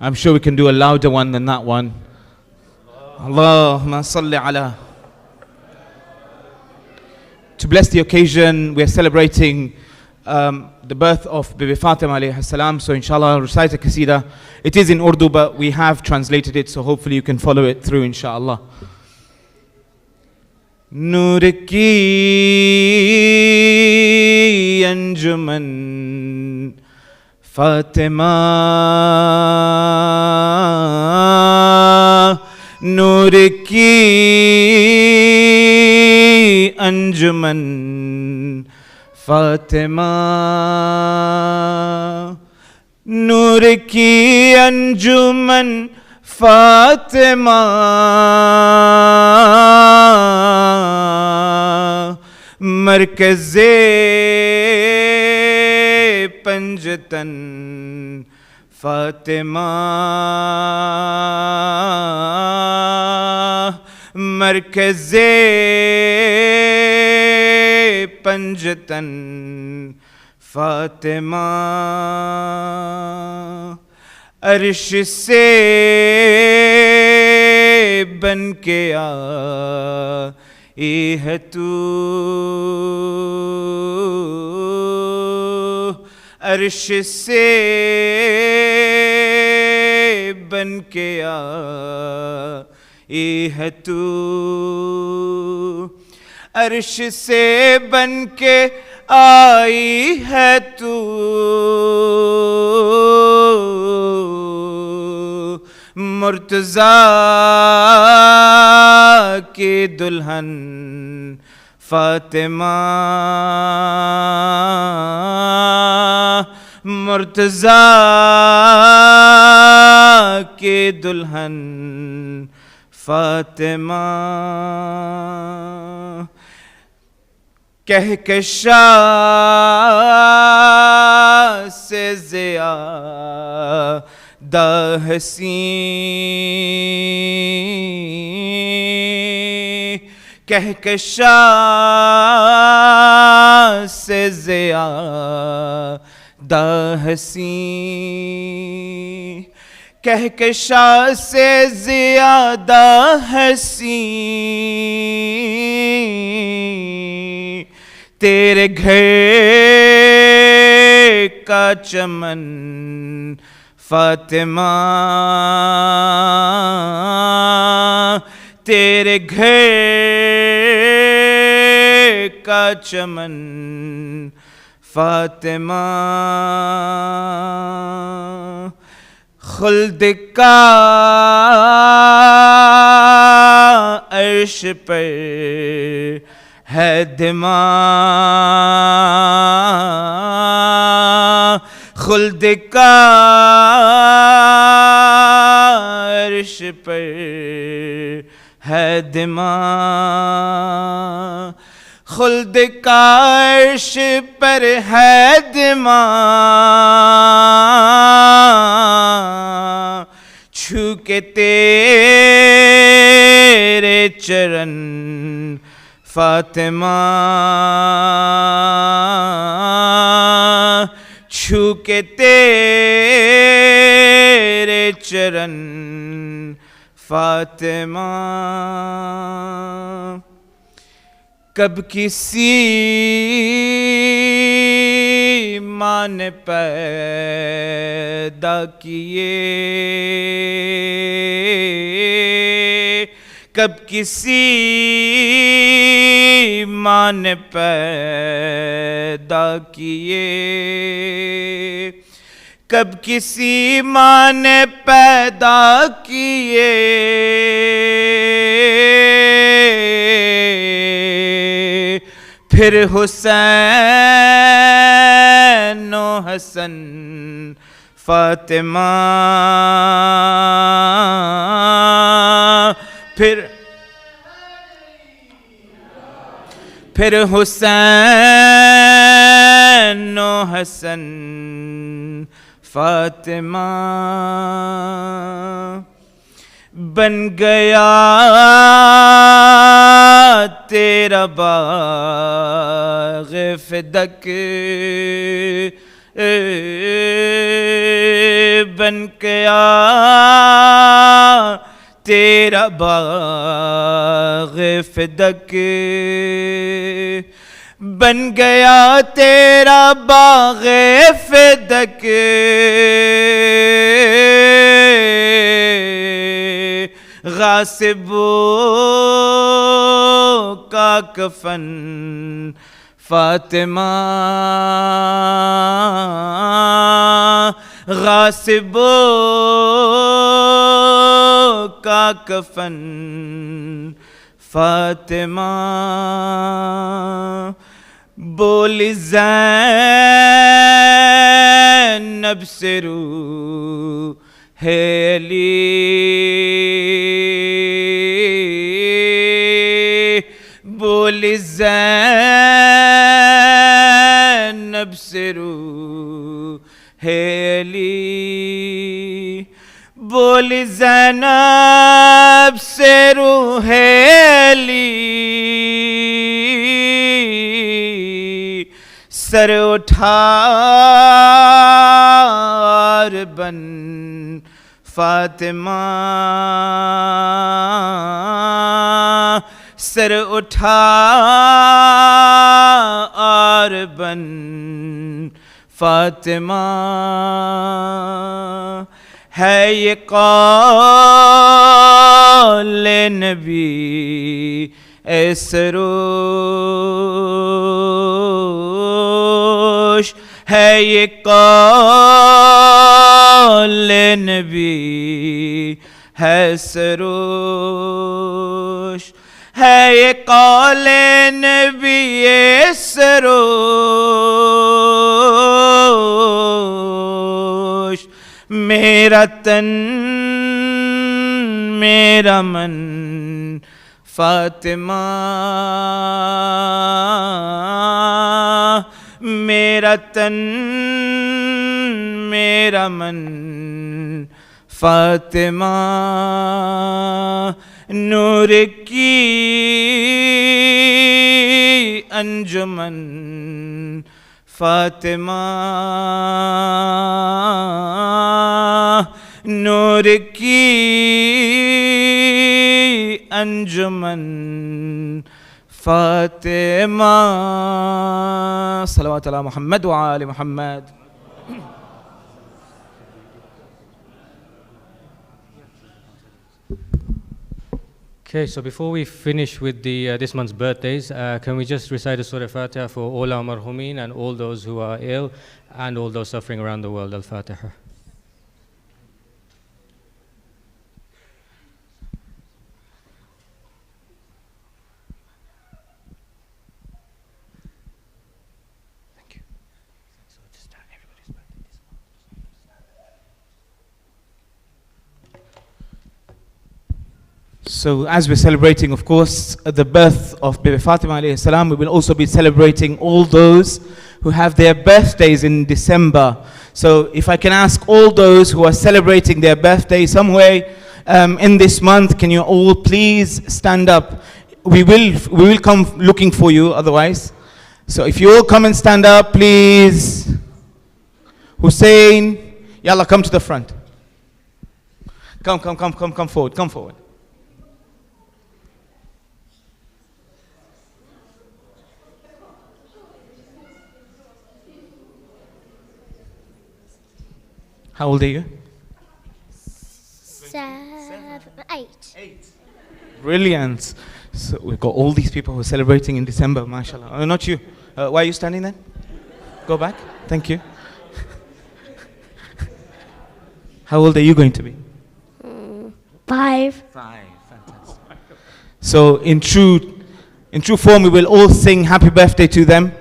I'm sure we can do a louder one than that one. Allahumma salli ala. To bless the occasion, we're celebrating the birth of Bibi Fatima alayhi salam. So inshallah, recite a qasida. It is in Urdu, but we have translated it, so hopefully you can follow it through inshallah. नूर की अंजुमन फातिमा नूर की अंजुमन फातिमा नूर की अंजुमन फातिमा मरकज़े पंजतन फातिमा मरकज़े पंजतन फातिमा अर्श से बन के आई है तू अर्श से बन के आई है तू अर्श से बन के आई है तू मुर्तज़ा की दुल्हन फातिमा मुर्तज़ा की दुल्हन फातिमा कहकशां से ज़ियादा हसीं कहकशां से ज़ियादा हसीं कहकशां से ज़ियादा हसीं तेरे घर का चमन फातिमा तेरे घर का चमन फातिमा खुल्द का अर्श पर है दिमा खुल्द का अर्श पर है दिमा खुल्द का अर्श पर है दिमा छू के तेरे चरण फातिमा छू के तेरे चरण फातिमा कब किसी माँ ने पैदा किए कब किसी माँ ने पैदा किए कब किसी माँ ने पैदा किए फिर हुसैन व हसन फातिमा फिर हुसैन व हसन फातिमा बन गया तेरा बाग़ फ़िदक बन गया तेरा बाग़ फ़िदक बन गया तेरा बाग़ फ़िदक गासिबों का कफन फातिमा गासिबों का कफन फातिमा बोली ज़ैनब से रूह है अली बोली ज़ैनब से रूहेली बोली ज़ैनब से रूहेली सर उठा और बन फातिमा सर उठा और बन फातिमा है ये कौल नबी ए सरोश है ये कौल नबी है सरोश है ये कौल नबी ए सरोश मेरा तन मेरा मन फातिमा मेरा तन मेरा मन फातिमा नूर की अंजुमन फातिमा नूर की अंजुमन फातिमा सल्लल्लाहु अलैहि मुहम्मद व आले Muhammad. Okay, so before we finish with the this month's birthdays, can we just recite a Surah Fatiha for all our marhumin and all those who are ill and all those suffering around the world? Al-Fatiha. So as we're celebrating, of course, the birth of Bibi Fatima alayhi salam, we will also be celebrating all those who have their birthdays in December. So if I can ask all those who are celebrating their birthday somewhere in this month, can you all please stand up? We will come looking for you otherwise. So if you all come and stand up, please. Hussein, yalla, come to the front. Come forward, come forward. How old are you? 7, 8. Brilliant. So we've got all these people who are celebrating in December, mashallah. Oh, not you. Why are you standing then? Go back. Thank you. How old are you going to be? 5. 5. Fantastic. So in true form, we will all sing happy birthday to them.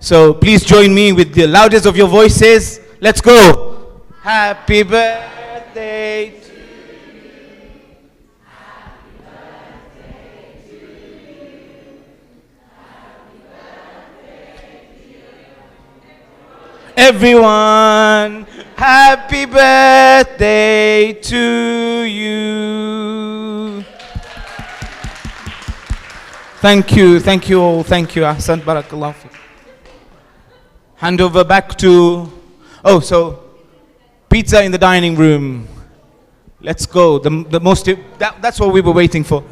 So please join me with the loudest of your voices. Let's go. Happy birthday to you. Happy birthday to you. Happy birthday to you. Everyone, happy birthday to you. Thank you all, thank you. Ahsan, barakallah. Hand over back to, pizza in the dining room. Let's go. That's what we were waiting for.